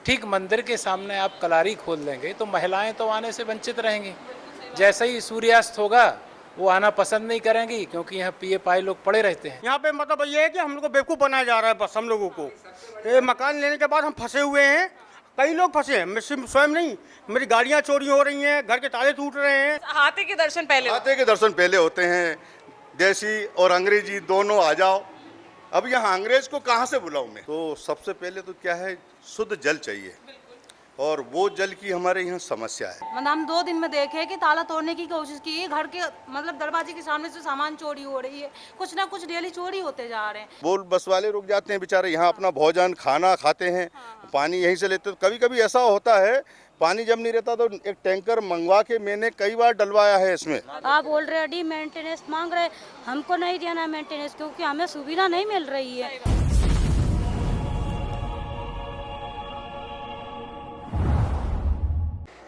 ठीक मंदिर के सामने आप कलारी खोल देंगे तो महिलाएं तो आने से वंचित रहेंगी। जैसे ही सूर्यास्त होगा वो आना पसंद नहीं करेंगी, क्योंकि यहाँ पिए पाए लोग पड़े रहते हैं। यहाँ पे मतलब ये है कि हम लोग को बेवकूफ़ बनाया जा रहा है बस हम लोगों को। ये मकान लेने के बाद हम फंसे हुए हैं, कई लोग फंसे हैं, मैं सिर्फ स्वयं नहीं। मेरी गाड़ियाँ चोरी हो रही हैं, घर के ताले टूट रहे हैं। हाथी के दर्शन पहले हाथी के दर्शन पहले होते हैं। देसी और अंग्रेजी दोनों आ जाओ। अब यहाँ अंग्रेज को कहाँ से बुलाऊं मैं? तो सबसे पहले तो क्या है, शुद्ध जल चाहिए, और वो जल की हमारे यहाँ समस्या है। मतलब हम 2 दिन में देखे कि ताला तोड़ने की कोशिश की, घर के मतलब दरवाजे के सामने से सामान चोरी हो रही है, कुछ ना कुछ डेली चोरी होते जा रहे हैं। वो बस वाले रुक जाते हैं बेचारे, यहाँ अपना भोजन खाना खाते हैं, पानी यहीं से लेते। कभी कभी ऐसा होता है, पानी जब नहीं रहता तो एक टैंकर मंगवा के मैंने कई बार डलवाया है इसमें। आप ऑलरेडी मेंटेनेंस मांग रहे, हमको नहीं देना मेंटेनेंस, क्योंकि हमें सुविधा नहीं मिल रही है।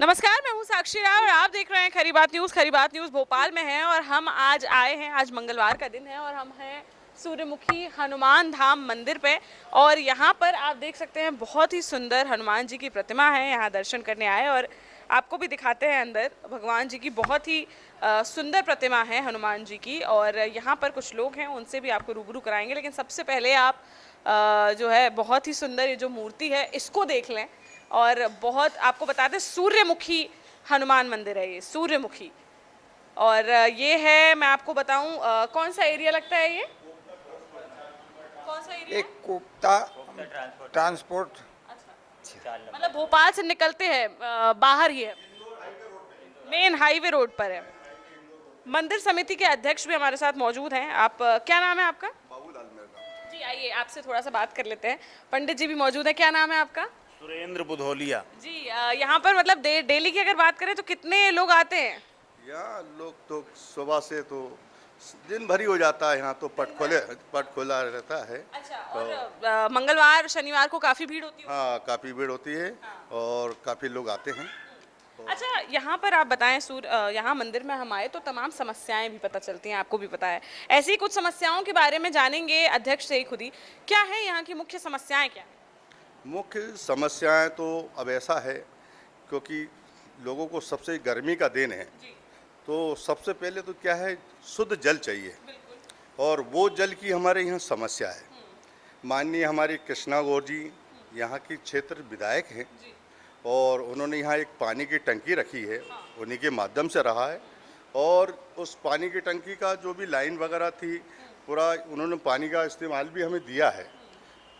नमस्कार, मैं हूं साक्षी राय और आप देख रहे हैं खरी बात न्यूज़। खरी बात न्यूज़ भोपाल में है और हम आज आए हैं, आज मंगलवार का दिन है और हम हैं सूर्यमुखी हनुमान धाम मंदिर पे। और यहाँ पर आप देख सकते हैं बहुत ही सुंदर हनुमान जी की प्रतिमा है। यहाँ दर्शन करने आए और आपको भी दिखाते हैं अंदर भगवान जी की बहुत ही सुंदर प्रतिमा है हनुमान जी की। और यहाँ पर कुछ लोग हैं, उनसे भी आपको रूबरू कराएंगे, लेकिन सबसे पहले आप जो है बहुत ही सुंदर ये जो मूर्ति है इसको देख लें। और बहुत आपको बताते हैं सूर्यमुखी हनुमान मंदिर है ये, सूर्यमुखी। और ये है, मैं आपको बताऊं कौन सा एरिया लगता है ये, कौन सा एरिया? एक कोप्ता ट्रांसपोर्ट। मतलब भोपाल से निकलते हैं बाहर ही है, मेन हाईवे रोड पर है। मंदिर समिति के अध्यक्ष भी हमारे साथ मौजूद हैं। आप क्या नाम है आपका? जी आइए आपसे थोड़ा सा बात कर लेते हैं। पंडित जी भी मौजूद है, क्या नाम है आपका? सुरेंद्र बुधौलिया जी। यहाँ पर मतलब डेली की अगर बात करें तो कितने लोग आते हैं? यहाँ लोग तो सुबह से तो दिन भर ही हो जाता है, यहाँ तो पट खोला रहता है। अच्छा। और मंगलवार शनिवार को काफी भीड़ होती है? हाँ, काफ़ी भीड़ होती है और काफ़ी लोग आते हैं। अच्छा, यहाँ पर आप बताएं यहाँ मंदिर में हम आए तो तमाम समस्याएं भी पता चलती हैं, आपको भी पता है। ऐसी कुछ समस्याओं के बारे में जानेंगे अध्यक्ष से ही खुद ही। क्या है यहाँ की मुख्य समस्याएं, क्या है? मुख्य समस्याएं तो अब ऐसा है, क्योंकि लोगों को सबसे गर्मी का दिन है, तो सबसे पहले तो क्या है, शुद्ध जल चाहिए, और वो जल की हमारे यहाँ समस्या है। माननीय हमारी कृष्णा गौर जी यहाँ की क्षेत्र विधायक हैं और उन्होंने यहाँ एक पानी की टंकी रखी है, उन्हीं के माध्यम से रहा है। और उस पानी की टंकी का जो भी लाइन वगैरह थी, पूरा उन्होंने पानी का इस्तेमाल भी हमें दिया है।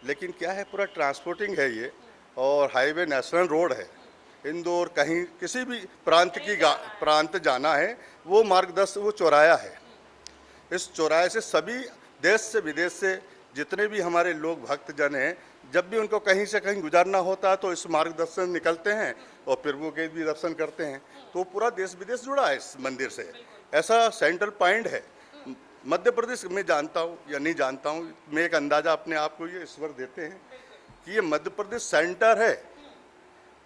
लेकिन क्या है, पूरा ट्रांसपोर्टिंग है ये, और हाईवे नेशनल रोड है। इंदौर कहीं किसी भी प्रांत जाना है, वो मार्गदर्शन, वो चौराया है। इस चौराहे से सभी देश से विदेश से जितने भी हमारे लोग भक्तजन हैं, जब भी उनको कहीं से कहीं गुजारना होता है तो इस मार्गदर्शन निकलते हैं और फिर वो के भी दर्शन करते हैं। तो पूरा देश विदेश जुड़ा है इस मंदिर से। ऐसा सेंट्रल पॉइंट है मध्य प्रदेश में। जानता हूँ या नहीं जानता हूँ, मैं एक अंदाज़ा अपने आप को ये ईश्वर देते हैं कि ये मध्य प्रदेश सेंटर है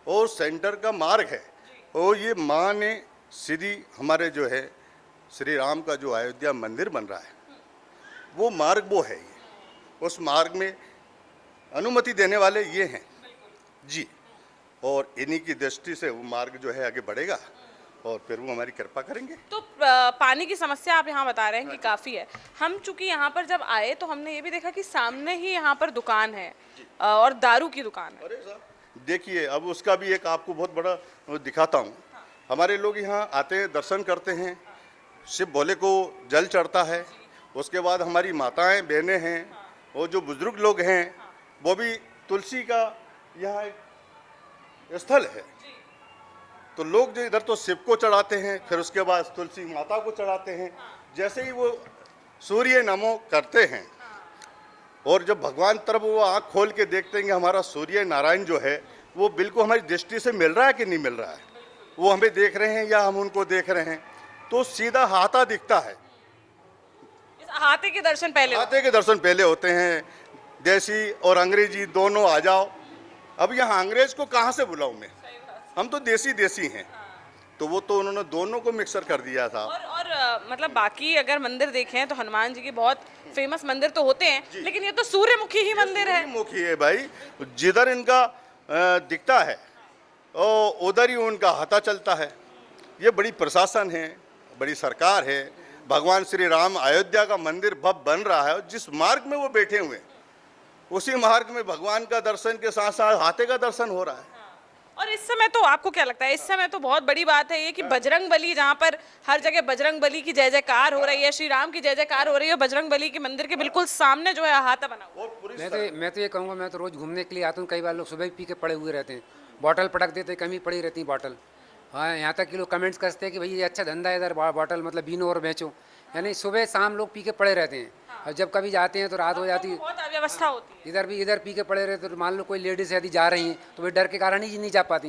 और सेंटर का मार्ग है। और ये माँ ने श्री हमारे जो है श्री राम का जो अयोध्या मंदिर बन रहा है, वो मार्ग वो है। ये उस मार्ग में अनुमति देने वाले ये हैं जी, और इन्हीं की दृष्टि से वो मार्ग जो है आगे बढ़ेगा और फिर वो हमारी कृपा करेंगे। तो पानी की समस्या आप यहाँ बता रहे हैं कि काफ़ी है। हम चूंकि यहाँ पर जब आए तो हमने ये भी देखा कि सामने ही यहाँ पर दुकान है और दारू की दुकान है। अरे साहब देखिए, अब उसका भी एक आपको बहुत बड़ा दिखाता हूँ। हमारे लोग यहाँ आते हैं, दर्शन करते हैं, शिव भोले को जल चढ़ता है। उसके बाद हमारी माताएं बहनें हैं और जो बुजुर्ग लोग हैं, वो भी तुलसी का यहाँ एक स्थल है। तो लोग जो इधर तो शिव को चढ़ाते हैं, फिर उसके बाद तुलसी माता को चढ़ाते हैं। जैसे ही वो सूर्य नमो करते हैं और जब भगवान तरफ वो आँख खोल के देखते हैं कि हमारा सूर्य नारायण जो है वो बिल्कुल हमारी दृष्टि से मिल रहा है कि नहीं मिल रहा है, वो हमें देख रहे हैं या हम उनको देख रहे हैं, तो सीधा हाथा दिखता है। हाथी के दर्शन पहले होते हैं। देसी और अंग्रेजी दोनों आ जाओ। अब यहाँ अंग्रेज को कहाँ से बुलाऊं मैं? हम तो देसी हैं। तो वो तो उन्होंने दोनों को मिक्सर कर दिया था। और मतलब बाकी अगर मंदिर देखें तो हनुमान जी के बहुत फेमस मंदिर तो होते हैं, लेकिन ये तो सूर्यमुखी ही मंदिर है। सूर्यमुखी है भाई, जिधर इनका दिखता है और उधर ही उनका हाथा चलता है। ये बड़ी प्रशासन है, बड़ी सरकार है। भगवान श्री राम अयोध्या का मंदिर भव्य बन रहा है और जिस मार्ग में वो बैठे हुए हैं उसी मार्ग में भगवान का दर्शन के साथ साथ हाथे का दर्शन हो रहा है। और इस समय तो आपको क्या लगता है, इस समय तो बहुत बड़ी बात है ये कि बजरंग बली, जहाँ पर हर जगह बजरंग बली की जय जयकार हो रही है, श्री राम की जय जयकार हो रही है, बजरंग बली के मंदिर के बिल्कुल सामने जो है अहाता बना हुआ है। मैं तो ये कहूँगा, मैं तो रोज़ घूमने के लिए आता हूँ। कई बार लोग सुबह ही पी के पड़े हुए रहते हैं, बॉटल पटक देते, कमी पड़ी रहती है बॉटल। हाँ, यहाँ तक कि लोग कमेंट्स करते हैं कि भाई ये अच्छा धंधा है, इधर बॉटल मतलब बीनो और बेचो। यानी सुबह शाम लोग पी के पड़े रहते हैं। और जब कभी जाते हैं तो रात हो जाती है, बहुत अव्यवस्था होती है। इधर पी के पड़े रहते। तो मान लो कोई लेडीज़ यदि जा रही हैं तो वे डर के कारण ही नहीं जा पाती।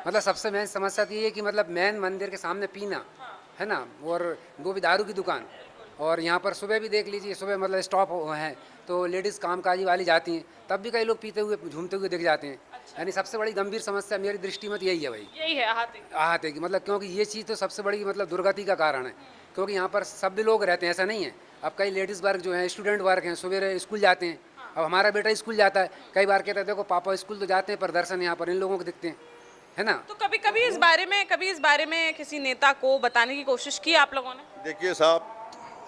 मतलब सबसे मेन समस्या तो ये है कि मतलब मेन मंदिर के सामने पीना है ना, और वो भी दारू की दुकान। और यहाँ पर सुबह भी देख लीजिए, सुबह मतलब स्टॉप है तो लेडीज़ कामकाजी वाली जाती हैं, तब भी कई लोग पीते हुए झूमते हुए दिख जाते हैं। यानी सबसे बड़ी गंभीर समस्या मेरी दृष्टि में तो यही है भाई, यही है आहत है कि मतलब, क्योंकि ये चीज़ तो सबसे बड़ी मतलब दुर्गति का कारण है। क्योंकि यहाँ पर सब लोग रहते हैं, ऐसा नहीं है। अब कई लेडीज़ वर्ग जो हैं, स्टूडेंट वर्ग हैं, सुबह स्कूल जाते हैं। अब हमारा बेटा स्कूल जाता है, कई बार कहते हैं देखो पापा स्कूल तो जाते हैं पर दर्शन यहाँ पर इन लोगों को दिखते हैं, है ना। तो कभी इस बारे में किसी नेता को बताने की कोशिश की आप लोगों ने? देखिए साहब,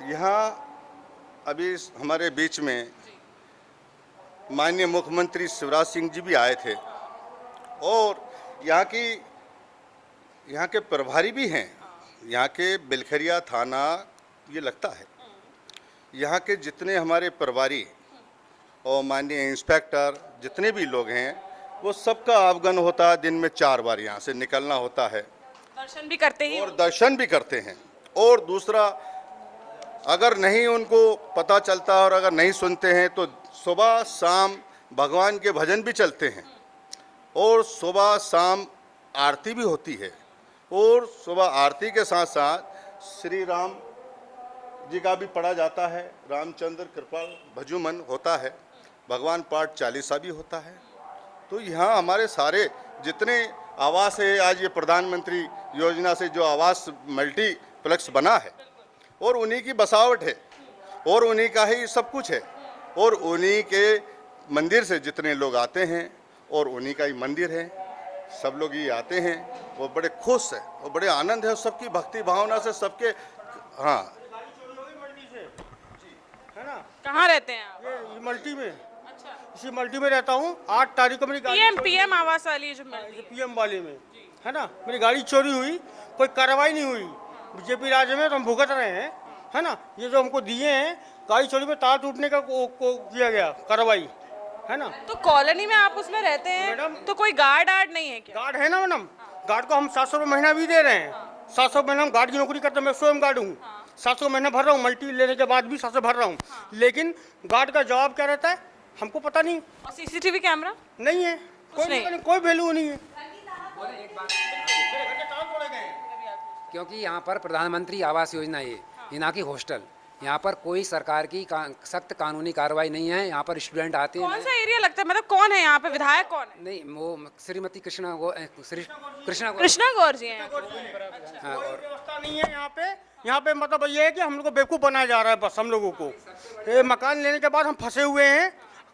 यहाँ अभी हमारे बीच में माननीय मुख्यमंत्री शिवराज सिंह जी भी आए थे और यहाँ के प्रभारी भी हैं। यहाँ के बिलखरिया थाना ये लगता है, यहाँ के जितने हमारे प्रभारी और माननीय इंस्पेक्टर जितने भी लोग हैं वो सबका आवागमन होता है। दिन में 4 बार यहाँ से निकलना होता है, दर्शन भी करते ही और दर्शन भी करते हैं। और दूसरा, अगर नहीं उनको पता चलता और अगर नहीं सुनते हैं तो सुबह शाम भगवान के भजन भी चलते हैं और सुबह शाम आरती भी होती है। और सुबह आरती के साथ साथ श्री राम जी का भी पढ़ा जाता है, रामचंद्र कृपाल भजुमन होता है, भगवान पाठ चालीसा भी होता है। तो यहाँ हमारे सारे जितने आवास है, आज ये प्रधानमंत्री योजना से जो आवास मल्टीप्लेक्स बना है और उन्हीं की बसावट है और उन्हीं का ही सब कुछ है और उन्हीं के मंदिर से जितने लोग आते हैं और उन्हीं का ही मंदिर है, सब लोग ये आते हैं, वो बड़े खुश है और बड़े आनंद है, सबकी भक्ति भावना से सबके। हाँ, है ना। कहाँ रहते हैं आप? ये मल्टी में, इसी मल्टी में रहता हूँ। 8 तारीख को मेरी गाड़ी पीएम आवास वाली जो मिलती है, पीएम वाले में, है ना, मेरी गाड़ी चोरी हुई, कोई कार्रवाई नहीं हुई। बीजेपी राज्य में तो हम भुगत रहे हैं, है ना। ये जो हमको दिए हैं, गाड़ी चोरी में तार टूटने का को किया गया कार्रवाई, है ना। तो कॉलोनी में आप उसमें रहते हैं मैडम, तो कोई गार्ड नहीं है क्या? गार्ड है ना मैडम, गार्ड को हम 700 रुपये महीना भी दे रहे हैं। 700 महीना हम गार्ड की नौकरी करते हैं, मैं स्वयं गार्ड हूँ। 700 महीना भर रहा हूँ, मल्टी लेने के बाद भी 700 भर रहा हूँ। लेकिन गार्ड का जवाब क्या रहता है हमको पता नहीं। और सीसीटीवी कैमरा नहीं है, कोई वैल्यू नहीं है। क्योंकि यहाँ पर प्रधानमंत्री आवास योजना है, ये ना कि हॉस्टल। यहाँ पर कोई सरकार की सख्त कानूनी कार्रवाई नहीं है। यहाँ पर स्टूडेंट आते हैं। कौन सा एरिया लगता है, मतलब कौन है यहाँ पे, विधायक कौन है? नहीं, वो श्रीमती कृष्णा गौर जी हैं। व्यवस्था नहीं है यहाँ पे मतलब ये है कि हम लोग को बेवकूफ़ बनाया जा रहा है बस हम लोगों को। ये मकान लेने के बाद हम फंसे हुए हैं,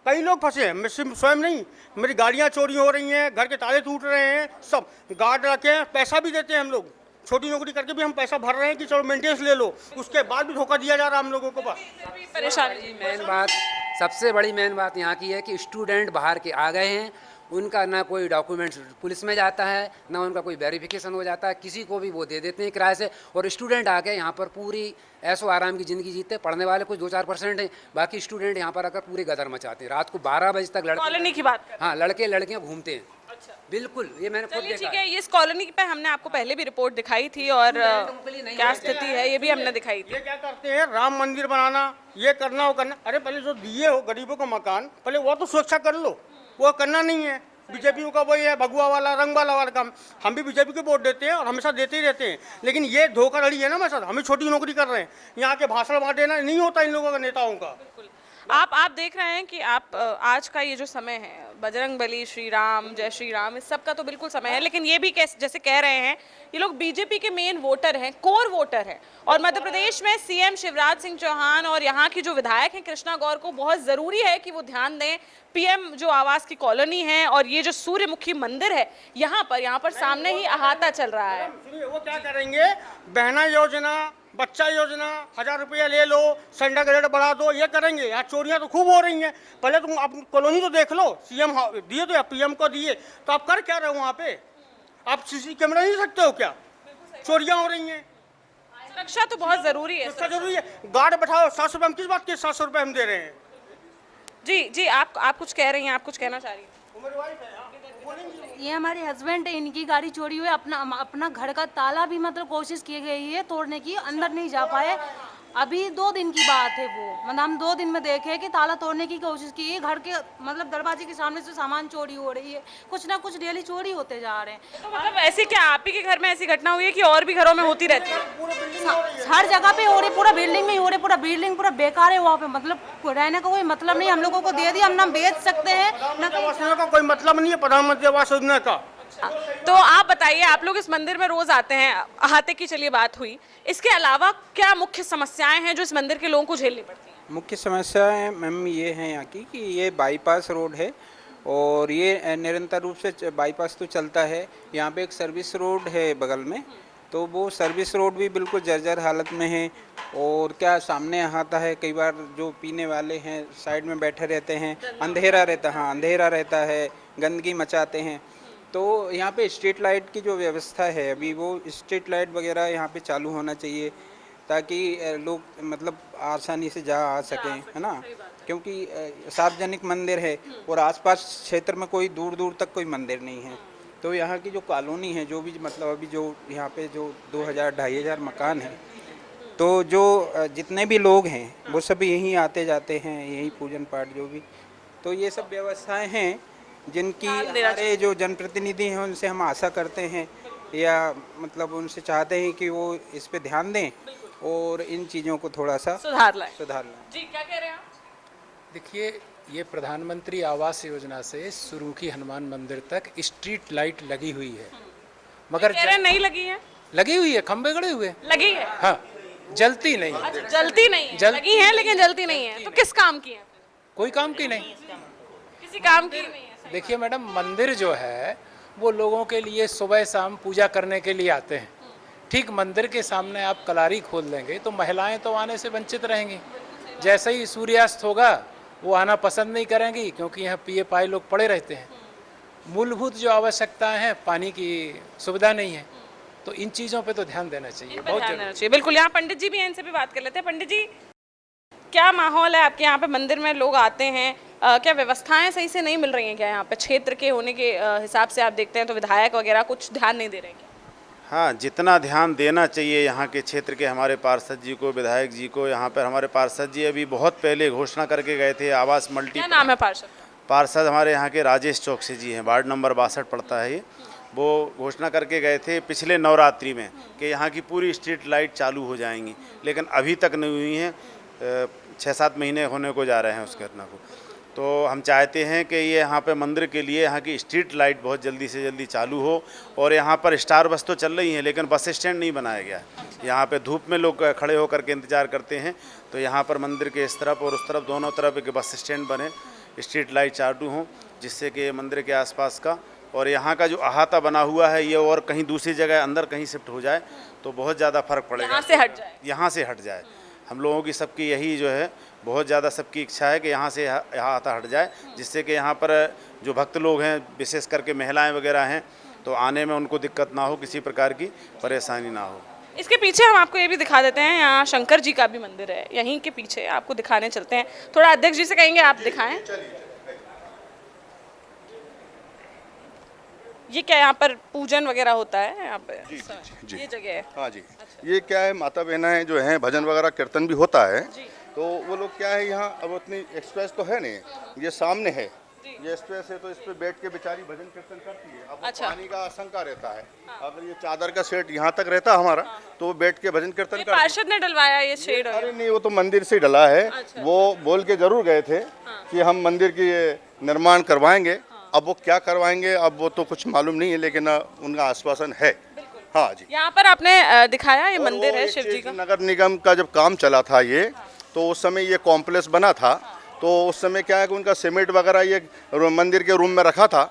कई लोग फंसे हैं, मैं स्वयं नहीं। मेरी गाड़ियाँ चोरी हो रही हैं, घर के ताले टूट रहे हैं, सब गार्ड रखे हैं, पैसा भी देते हैं हम लोग। छोटी नौकरी करके भी हम पैसा भर रहे हैं कि चलो मेंटेनेंस ले लो, उसके बाद भी धोखा दिया जा रहा है हम लोगों को। बस परेशानी सबसे बड़ी मेन बात यहाँ की है कि स्टूडेंट बाहर के आ गए हैं, उनका ना कोई डॉक्यूमेंट्स पुलिस में जाता है, ना उनका कोई वेरिफिकेशन हो जाता है, किसी को भी वो दे देते हैं किराए से। और स्टूडेंट आके यहाँ पर पूरी ऐसो आराम की ज़िंदगी जीते। पढ़ने वाले कुछ 2-4% हैं, बाकी स्टूडेंट यहाँ पर आकर पूरे गदर मचाते हैं। रात को 12 बजे तक कॉलोनी की बात, हाँ, लड़के लड़कियाँ घूमते हैं। बिल्कुल, ये मैंने खुद देखा। ठीक है, इस कॉलोनी पे हमने आपको पहले भी रिपोर्ट दिखाई थी और क्या स्थिति है ये भी हमने दिखाई थी। ये क्या करते हैं, राम मंदिर बनाना, ये करना वो करना। अरे पहले जो दिए हो गरीबों को मकान, पहले वो तो सुरक्षा कर लो, वो करना नहीं है। बीजेपी का वही है, भगवा वाला रंग वाला काम। हम भी बीजेपी को वोट देते हैं और हमेशा देते ही रहते हैं, लेकिन ये धोखाधड़ी है ना हमारे साथ। हमें छोटी नौकरी कर रहे हैं, यहाँ के भाषण वहाँ देना नहीं होता इन लोगों का, नेताओं का। आप देख रहे हैं कि आप आज का ये जो समय है, बजरंग बली, श्री राम, जय श्री राम, इस सब का तो बिल्कुल समय है, लेकिन ये भी जैसे कह रहे हैं ये लोग बीजेपी के मेन वोटर हैं, कोर वोटर हैं, और मध्य प्रदेश में सीएम शिवराज सिंह चौहान और यहाँ की जो विधायक हैं कृष्णा गौर को बहुत ज़रूरी है कि वो ध्यान दें पीएम जो आवास की कॉलोनी है और ये जो सूर्यमुखी मंदिर है यहाँ पर सामने ही अहाता चल रहा है। सुनिए, वो क्या करेंगे, बहना योजना, बच्चा योजना, 1000 रुपया ले लो, सिलेंडर का रेट बढ़ा दो, ये करेंगे। यहाँ चोरियाँ तो खूब हो रही हैं। पहले तुम आप कॉलोनी तो देख लो, सीएम दिए तो या पीएम को दिए, तो आप कर क्या रहे हो वहाँ पे? आप सीसी कैमरा नहीं सकते हो क्या? चोरियाँ हो रही हैं। सुरक्षा तो बहुत जरूरी है। सुरक्षा जरूरी है। गार्ड बैठाओ, 700 रुपये हम किस बात के 700 रुपये हम दे रहे हैं? जी आप कुछ कह रही हैं, आप कुछ कहना चाह रही हैं? ये हमारे हस्बैंड है, इनकी गाड़ी चोरी हुई, अपना घर का ताला भी मतलब कोशिश की गई है तोड़ने की, अंदर नहीं जा पाए। अभी 2 दिन की बात है वो, मतलब हम 2 दिन में देखे कि ताला तोड़ने की कोशिश की है, घर के मतलब दरवाजे के सामने से सामान चोरी हो रही है, कुछ ना कुछ डेली चोरी होते जा रहे हैं। तो मतलब ऐसी क्या आप ही के घर में ऐसी घटना हुई है कि और भी घरों में होती रहती है? हर जगह पे हो रही, पूरा बिल्डिंग में ही हो रही, पूरा बिल्डिंग पूरा बेकार है वहाँ पे, मतलब रहने का कोई मतलब नहीं। हम लोगों को दे दिया, हम ना बेच सकते हैं ना योजना का कोई मतलब नहीं है, प्रधानमंत्री आवास योजना का। तो आप बताइए, आप लोग इस मंदिर में रोज आते हैं, अहाते की चलिए बात हुई, इसके अलावा क्या मुख्य समस्याएं हैं जो इस मंदिर के लोगों को झेलनी पड़ती हैं? मुख्य समस्याएं मैम ये हैं यहाँ की कि ये बाईपास रोड है और ये निरंतर रूप से बाईपास तो चलता है। यहाँ पे एक सर्विस रोड है बगल में, तो वो सर्विस रोड भी बिल्कुल जर्जर हालत में है। और क्या सामने आता है, कई बार जो पीने वाले हैं साइड में बैठे रहते हैं, अंधेरा रहता है, हाँ अंधेरा रहता है, गंदगी मचाते हैं। तो यहाँ पे स्ट्रीट लाइट की जो व्यवस्था है अभी, वो स्ट्रीट लाइट वगैरह यहाँ पे चालू होना चाहिए ताकि लोग मतलब आसानी से जा आ सकें, है ना, क्योंकि सार्वजनिक मंदिर है और आसपास क्षेत्र में कोई दूर दूर तक कोई मंदिर नहीं है। तो यहाँ की जो कॉलोनी है, जो भी मतलब अभी जो यहाँ पे जो 2000-2500 मकान हैं, तो जो जितने भी लोग हैं वो सब यहीं आते जाते हैं, यहीं पूजन पाठ जो भी, तो ये सब व्यवस्थाएं हैं जिनकी हमारे जो जनप्रतिनिधि हैं उनसे हम आशा करते हैं या मतलब उनसे चाहते हैं कि वो इस पे ध्यान दें और इन चीज़ों को थोड़ा सा सुधार लाएं। जी क्या कह रहे हैं आप? देखिए, ये प्रधानमंत्री आवास योजना से सूर्यमुखी हनुमान मंदिर तक स्ट्रीट लाइट लगी हुई है, मगर कह रहे हैं नहीं लगी है? लगी हुई है, खंबे गड़े हुए, लगी है, हाँ, जलती नहीं है। अच्छा, जलती नहीं है, लगी है लेकिन जलती नहीं है। तो किस काम की है? कोई काम की नहीं। किसी काम की नहीं है। देखिए मैडम, मंदिर जो है वो लोगों के लिए सुबह शाम पूजा करने के लिए आते हैं। ठीक मंदिर के सामने आप कलारी खोल देंगे तो महिलाएं तो आने से वंचित रहेंगी। जैसे ही सूर्यास्त होगा वो आना पसंद नहीं करेंगी, क्योंकि यहाँ पिए पाए लोग पड़े रहते हैं। मूलभूत जो आवश्यकताएं हैं, पानी की सुविधा नहीं है, तो इन चीज़ों पे तो ध्यान देना चाहिए, बहुत ध्यान जरूरी। देना चाहिए। बिल्कुल, यहाँ पंडित जी भी हैं, इनसे भी बात कर लेते हैं। पंडित जी, क्या माहौल है आपके यहाँ पे? मंदिर में लोग आते हैं, क्या व्यवस्थाएं सही से नहीं मिल रही हैं क्या? यहाँ पे क्षेत्र के होने के हिसाब से आप देखते हैं तो विधायक वगैरह कुछ ध्यान नहीं दे रहे हैं क्या? हाँ, जितना ध्यान देना चाहिए यहाँ के क्षेत्र के हमारे पार्षद जी को, विधायक जी को, यहाँ पर हमारे पार्षद जी अभी बहुत पहले घोषणा करके गए थे आवास मल्टी। क्या नाम है पार्षद? पार्षद हमारे यहाँ के राजेश चौकसी जी हैं, वार्ड नंबर 62 पड़ता है ये। वो घोषणा करके गए थे पिछले नवरात्रि में कि यहाँ की पूरी स्ट्रीट लाइट चालू हो जाएंगी, लेकिन अभी तक नहीं हुई हैं। 6-7 महीने होने को जा रहे हैं उस घटना को। तो हम चाहते हैं कि ये यहाँ पे मंदिर के लिए यहाँ की स्ट्रीट लाइट बहुत जल्दी से जल्दी चालू हो। और यहाँ पर स्टार बस तो चल रही है, लेकिन बस स्टैंड नहीं बनाया गया है। यहाँ पे धूप में लोग खड़े होकर के इंतज़ार करते हैं, तो यहाँ पर मंदिर के इस तरफ और उस तरफ दोनों तरफ एक बस स्टैंड बने, स्ट्रीट लाइट चालू हों, जिससे कि मंदिर के आसपास का और यहाँ का जो अहाता बना हुआ है ये और कहीं दूसरी जगह अंदर कहीं शिफ्ट हो जाए तो बहुत ज़्यादा फर्क पड़ेगा। यहाँ से हट जाए, यहाँ से हट जाए। हम लोगों की सबकी यही जो है बहुत ज़्यादा सबकी इच्छा है कि यहाँ से अहाता हट जाए, जिससे कि यहाँ पर जो भक्त लोग हैं, विशेष करके महिलाएं वगैरह हैं, तो आने में उनको दिक्कत ना हो, किसी प्रकार की परेशानी ना हो। इसके पीछे हम आपको ये भी दिखा देते हैं, यहाँ शंकर जी का भी मंदिर है, यहीं के पीछे आपको दिखाने चलते हैं। थोड़ा अध्यक्ष जी से कहेंगे आप दिखाएं। ये क्या यहाँ पर पूजन वगैरह होता है यहाँ पे? जी। ये जगह है? हाँ जी, ये क्या है, माता बहनाएं जो हैं, भजन वगैरह कीर्तन भी होता है, तो वो लोग क्या है यहाँ, अब उतनी एक्सप्रेस तो है नहीं, ये सामने है, ये स्पेस है तो इस पे बैठ के बेचारी भजन कीर्तन करती है। अब वो अच्छा। पानी का आशंका रहता है, अगर ये चादर का सेट यहाँ तक रहता हमारा तो वो बैठ के भजन कीर्तन ये करती है। पार्षद ने डलवाया ये शेड? अरे नहीं, वो तो मंदिर से डला है। वो बोल के जरूर गए थे कि हम मंदिर की निर्माण करवाएंगे। अब वो क्या करवाएंगे अब वो तो कुछ मालूम नहीं है, लेकिन उनका आश्वासन है। हाँ जी। यहाँ पर आपने दिखाया ये मंदिर वो है एक शिव जी चीज़, का। नगर निगम का जब काम चला था ये, तो उस समय ये कॉम्प्लेक्स बना था, तो उस समय क्या है कि उनका सीमेंट वगैरह ये मंदिर के रूम में रखा था,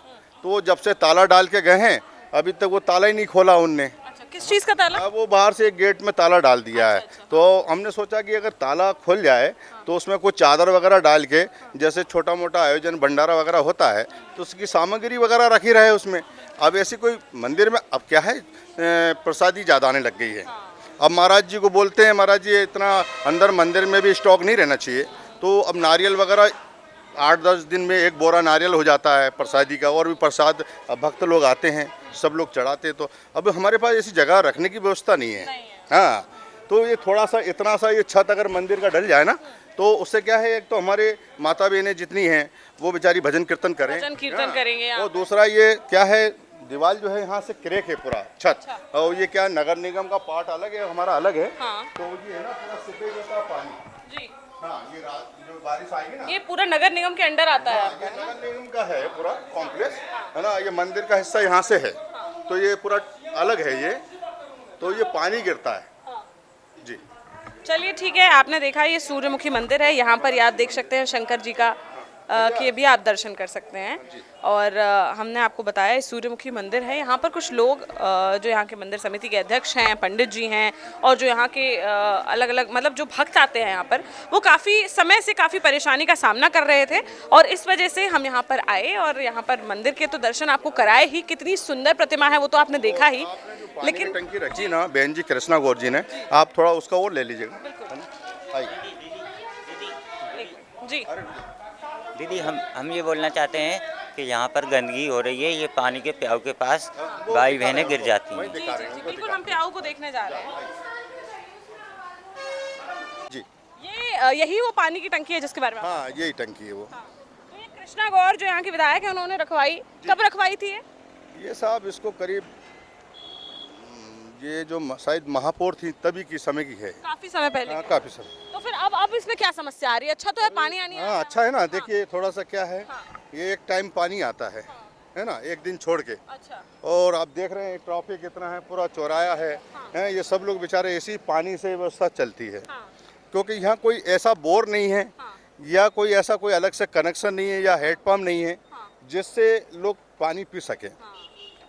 तो जब से ताला डाल के गए हैं अभी तक वो ताला ही नहीं खोला उनने। अच्छा, किस चीज़ का ताला? अब वो बाहर से एक गेट में ताला डाल दिया है। तो हमने सोचा कि अगर ताला खुल जाए तो उसमें कुछ चादर वगैरह डाल के, जैसे छोटा मोटा आयोजन भंडारा वगैरह होता है तो उसकी सामग्री वगैरह रखी रहे उसमें। अब ऐसी कोई मंदिर में अब क्या है, प्रसादी ज़्यादा आने लग गई है। अब महाराज जी को बोलते हैं, महाराज जी इतना अंदर मंदिर में भी स्टॉक नहीं रहना चाहिए, तो अब नारियल वगैरह 8-10 दिन में एक बोरा नारियल हो जाता है प्रसादी का, और भी प्रसाद भक्त लोग आते हैं, सब लोग चढ़ाते हैं, तो अब हमारे पास ऐसी जगह रखने की व्यवस्था नहीं है। हाँ, तो ये थोड़ा सा इतना सा ये छत अगर मंदिर का डल जाए ना, तो उससे क्या है, एक तो हमारे माता बहनें जितनी हैं वो बेचारी भजन कीर्तन करें, भजन कीर्तन करेंगे यहाँ। और दूसरा ये क्या है, दीवार जो है यहाँ से क्रैक है पूरा छत, और ये क्या नगर निगम का पार्ट अलग है, हमारा अलग है। हाँ। तो ये है ना पूरा सीपेज होता है पानी। जी, हाँ, ये रात जो बारिश आएगी ना, ये पूरा नगर निगम के अंडर आता है। ये नगर निगम का है पूरा कॉम्प्लेक्स, है ना। ये मंदिर का हिस्सा यहाँ से है, तो ये पूरा अलग है ये, तो ये पानी गिरता है जी। चलिए ठीक है, आपने देखा ये सूर्यमुखी मंदिर है। यहाँ पर आप देख सकते हैं शंकर जी का के भी आप दर्शन कर सकते हैं। और हमने आपको बताया ये सूर्यमुखी मंदिर है। यहाँ पर कुछ लोग जो यहाँ के मंदिर समिति के अध्यक्ष हैं, पंडित जी हैं, और जो यहाँ के अलग अलग मतलब जो भक्त आते हैं यहाँ पर, वो काफ़ी समय से काफ़ी परेशानी का सामना कर रहे थे, और इस वजह से हम यहाँ पर आए और यहाँ पर मंदिर के तो दर्शन आपको कराए ही। कितनी सुंदर प्रतिमा है वो तो आपने देखा ही, लेकिन टंकी रखी ना बहन जी कृष्णा गौर जी ने, आप थोड़ा उसका और ले लीजिएगा। जी दीदी, हम ये बोलना चाहते हैं कि यहाँ पर गंदगी हो रही है, ये पानी के प्याऊ के पास भाई बहनें गिर जाती हैं। जी जी, बिल्कुल हम प्याऊ को देखने जा रहे हैं जी। ये यही वो पानी की टंकी है जिसके बारे में हाँ, यही टंकी है वो। तो ये कृष्णा गौर जो यहाँ के विधायक है उन्होंने रखवाई, कब रखवाई थी ये साहब इसको करीब ये जो शायद महापौर थी तभी की समय की है। काफी समय पहले। हाँ, काफी समय। तो फिर अब इसमें क्या समस्या आ रही है? अच्छा तो है, पानी आनी है। हाँ, अच्छा है ना। देखिए थोड़ा सा क्या है, ये एक टाइम पानी आता है ना, एक दिन छोड़ के। अच्छा। और आप देख रहे हैं ट्रैफिक कितना है, पूरा चौराया है, ये सब लोग बेचारे इसी पानी से व्यवस्था चलती है, क्योंकि यहाँ कोई ऐसा बोर नहीं है या कोई ऐसा कोई अलग से कनेक्शन नहीं है या हेडपम्प नहीं है जिससे लोग पानी पी सके,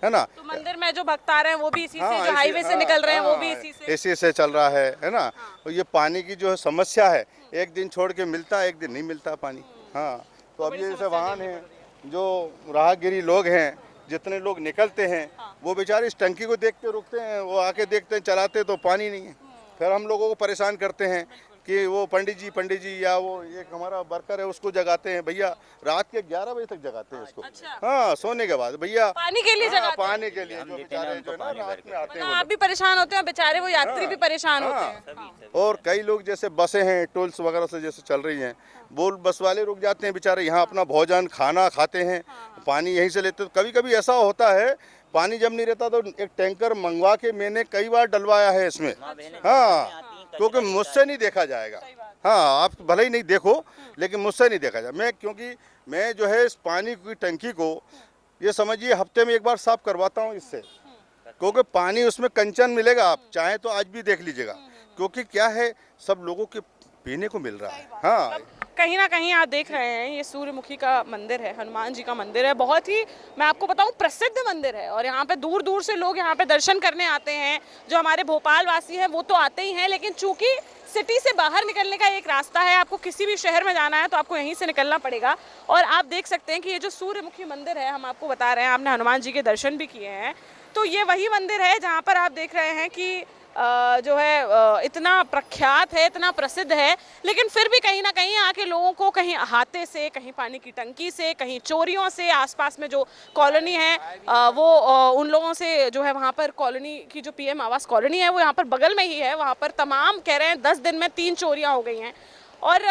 है ना। तो मंदिर में जो भक्त आ रहे हैं वो भी इसी से, जो हाईवे से निकल रहे हैं वो भी इसी से चल रहा है ना। तो ये पानी की जो है समस्या है, एक दिन छोड़ के मिलता है, एक दिन नहीं मिलता पानी। हाँ, तो अब ये जैसे वाहन हैं, जो राहगीरी लोग हैं, जितने लोग निकलते हैं वो बेचारे इस टंकी को देख के रुकते हैं, वो आके देखते हैं, चलाते तो पानी नहीं है, फिर हम लोगों को परेशान करते हैं कि वो पंडित जी या वो एक हमारा वर्कर है उसको जगाते हैं, भैया रात के 11 बजे तक जगाते हैं उसको। अच्छा। हाँ, सोने के बाद भैया पानी के लिए हाँ, जगाते हैं। पानी के लिए जो बेचारे जो है ना रात में आते हैं वो आप भी परेशान होते हैं, बेचारे वो यात्री भी परेशान होते हैं। लोग। और कई लोग जैसे बसें हैं टोल्स वगैरह से जैसे चल रही हैं, वो बस वाले रुक जाते हैं बेचारे, यहाँ अपना भोजन खाना खाते हैं, पानी यहीं से लेते। कभी कभी ऐसा होता है पानी जब नहीं रहता तो एक टैंकर मंगवा के मैंने कई बार डलवाया है इसमें। हाँ, क्योंकि मुझसे नहीं देखा जाएगा। हाँ, आप भले ही नहीं देखो लेकिन मुझसे नहीं देखा जाए। क्योंकि मैं जो है इस पानी की टंकी को ये समझिए हफ्ते में एक बार साफ करवाता हूँ इससे, क्योंकि पानी उसमें कंचन मिलेगा। आप चाहें तो आज भी देख लीजिएगा, क्योंकि क्या है सब लोगों के पीने को मिल रहा है। हाँ, कहीं ना कहीं आप देख रहे हैं ये सूर्यमुखी का मंदिर है, हनुमान जी का मंदिर है, बहुत ही मैं आपको बताऊं प्रसिद्ध मंदिर है, और यहाँ पे दूर दूर से लोग यहाँ पे दर्शन करने आते हैं। जो हमारे भोपाल वासी हैं वो तो आते ही हैं, लेकिन चूंकि सिटी से बाहर निकलने का एक रास्ता है, आपको किसी भी शहर में जाना है तो आपको यहीं से निकलना पड़ेगा। और आप देख सकते हैं कि ये जो सूर्यमुखी मंदिर है, हम आपको बता रहे हैं, आपने हनुमान जी के दर्शन भी किए हैं, तो ये वही मंदिर है जहाँ पर आप देख रहे हैं कि जो है इतना प्रख्यात है, इतना प्रसिद्ध है, लेकिन फिर भी कहीं ना कहीं आके लोगों को कहीं अहाते से, कहीं पानी की टंकी से, कहीं चोरियों से, आसपास में जो कॉलोनी है वो उन लोगों से जो है, वहाँ पर कॉलोनी की जो पीएम आवास कॉलोनी है वो यहाँ पर बगल में ही है, वहाँ पर तमाम कह रहे हैं 10 दिन में 3 चोरियाँ हो गई हैं। और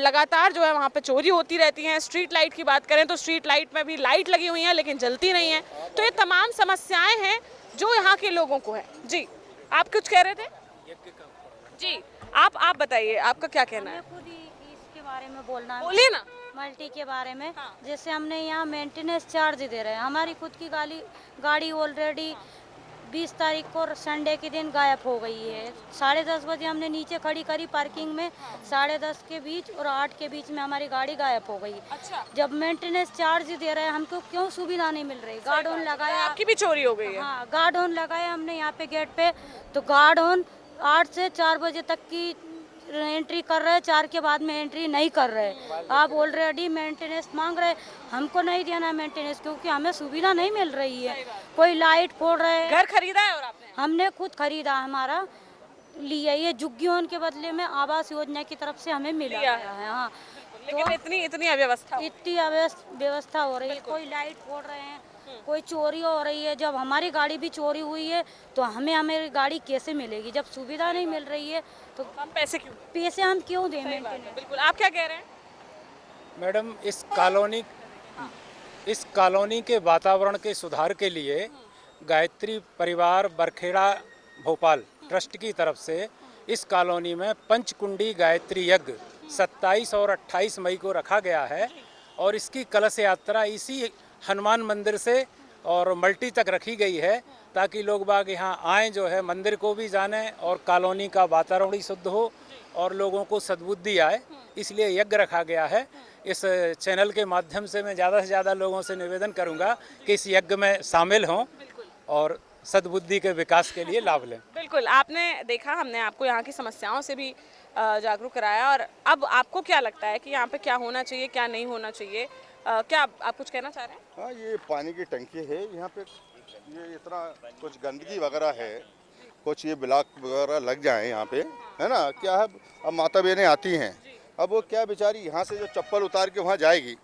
लगातार जो है वहाँ पे चोरी होती रहती है। स्ट्रीट लाइट की बात करें तो स्ट्रीट लाइट में भी लाइट लगी हुई है लेकिन जलती नहीं है। तो ये तमाम समस्याएं हैं जो यहाँ के लोगों को है। जी, आप कुछ कह रहे थे? जी, आप बताइए, आपका क्या कहना है? खुद ही इसके बारे में बोलना है, बोलिए ना। मल्टी के बारे में। जैसे हमने यहाँ मेंटेनेंस चार्ज दे रहे हैं, हमारी खुद की गाड़ी ऑलरेडी 20 तारीख को संडे के दिन गायब हो गई है। 10:30 बजे हमने नीचे खड़ी करी पार्किंग में, 10:30 के बीच और 8 के बीच में हमारी गाड़ी गायब हो गई। अच्छा। जब मेंटेनेंस चार्ज दे रहे हैं हमको क्यों सुविधा नहीं मिल रही? गार्ड ऑन लगाया, आपकी भी चोरी हो गई है? हाँ, गार्ड ऑन लगाया हमने यहाँ पे गेट पे, तो गार्ड ऑन 8 से 4 बजे तक की एंट्री कर रहे हैं, 4 के बाद में एंट्री नहीं कर रहे। आप ऑलरेडी मेंटेनेंस मांग रहे, हमको नहीं देना मेंटेनेंस क्योंकि हमें सुविधा नहीं मिल रही है। कोई लाइट फोड़ रहे हैं। घर खरीदा है और आपने? हमने खुद खरीदा, हमारा लिया, ये झुग्गियों के बदले में आवास योजना की तरफ से हमें मिला है। हाँ, लेकिन इतनी अव्यवस्था इतनी व्यवस्था हो रही है, कोई लाइट फोड़ रहे हैं, कोई चोरी हो रही है। जब हमारी गाड़ी भी चोरी हुई है तो हमारी गाड़ी कैसे मिलेगी? जब सुविधा नहीं मिल रही है तो हम पैसे हम क्यों दें? बिल्कुल। आप क्या कह रहे हैं? मैडम, इस कॉलोनी के वातावरण के सुधार के लिए गायत्री परिवार बरखेड़ा भोपाल ट्रस्ट की तरफ से इस कॉलोनी में पंचकुंडी गायत्री यज्ञ 27 और 28 मई को रखा गया है और इसकी कलश यात्रा इसी हनुमान मंदिर से और मल्टी तक रखी गई है ताकि लोग बाग यहाँ आएँ, जो है मंदिर को भी जाने और कॉलोनी का वातावरण भी शुद्ध हो और लोगों को सद्बुद्धि आए, इसलिए यज्ञ रखा गया है। इस चैनल के माध्यम से मैं ज़्यादा से ज़्यादा लोगों से निवेदन करूँगा कि इस यज्ञ में शामिल हों और सद्बुद्धि के विकास के लिए लाभ लें। बिल्कुल, आपने देखा, हमने आपको यहाँ की समस्याओं से भी जागरूक कराया और अब आपको क्या लगता है कि यहाँ पे क्या होना चाहिए, क्या नहीं होना चाहिए? क्या आप कुछ कहना चाह रहे हैं? हाँ, ये पानी की टंकी है यहाँ पे, ये इतना कुछ गंदगी वगैरह है, कुछ ये ब्लॉक वगैरह लग जाए यहाँ पे, है ना? क्या है, अब माता बहनें आती हैं, अब वो क्या बेचारी यहाँ से जो चप्पल उतार के वहाँ जाएगी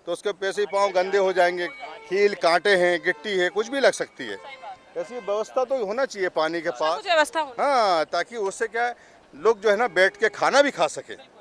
तो उसके पैसे ही पाँव गंदे हो जाएंगे, कील कांटे हैं, गिट्टी है, कुछ भी लग सकती है। ऐसी व्यवस्था तो होना चाहिए पानी के पास, व्यवस्था हो। हाँ, ताकि उससे क्या है, लोग जो है ना बैठ के खाना भी खा सके।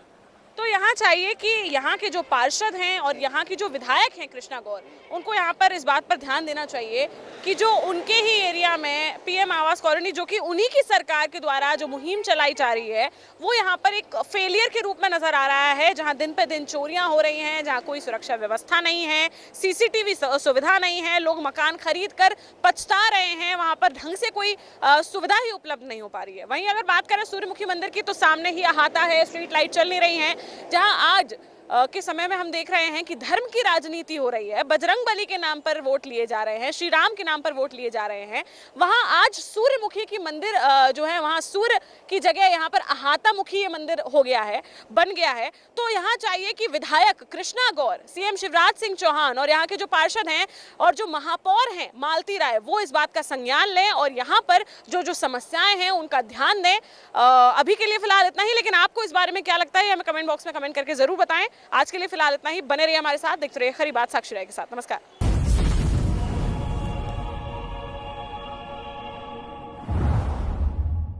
तो यहाँ चाहिए कि यहाँ के जो पार्षद हैं और यहाँ की जो विधायक हैं कृष्णा गौर, उनको यहाँ पर इस बात पर ध्यान देना चाहिए कि जो उनके ही एरिया में पीएम आवास कॉलोनी, जो कि उन्हीं की सरकार के द्वारा जो मुहिम चलाई जा रही है, वो यहाँ पर एक फेलियर के रूप में नजर आ रहा है, जहाँ दिन पे दिन चोरियाँ हो रही हैं, जहाँ कोई सुरक्षा व्यवस्था नहीं है, सीसीटीवी सुविधा नहीं है, लोग मकान खरीद कर पछता रहे हैं, वहाँ पर ढंग से कोई सुविधा ही उपलब्ध नहीं हो पा रही है। वहीं अगर बात करें सूर्यमुखी मंदिर की तो सामने ही अहाता है, स्ट्रीट लाइट चल नहीं रही है, जहां आज के समय में हम देख रहे हैं कि धर्म की राजनीति हो रही है, बजरंग बली के नाम पर वोट लिए जा रहे हैं, श्री राम के नाम पर वोट लिए जा रहे हैं। वहां आज सूर्यमुखी की मंदिर जो है, वहां सूर्य की जगह यहाँ पर अहाता मुखी ये मंदिर हो गया है, बन गया है। तो यहाँ चाहिए कि विधायक कृष्णा गौर, सीएम शिवराज सिंह चौहान और यहाँ के जो पार्षद हैं और जो महापौर हैं मालती राय, वो इस बात का संज्ञान लें और यहाँ पर जो समस्याएं हैं उनका ध्यान दें। अभी के लिए फिलहाल इतना ही, लेकिन आपको इस बारे में क्या लगता है हमें कमेंट बॉक्स में कमेंट करके जरूर बताएं। आज के लिए फिलहाल इतना ही, बने रहिए हमारे साथ, देखते रहिए खरी बात साक्षी राय के साथ। नमस्कार।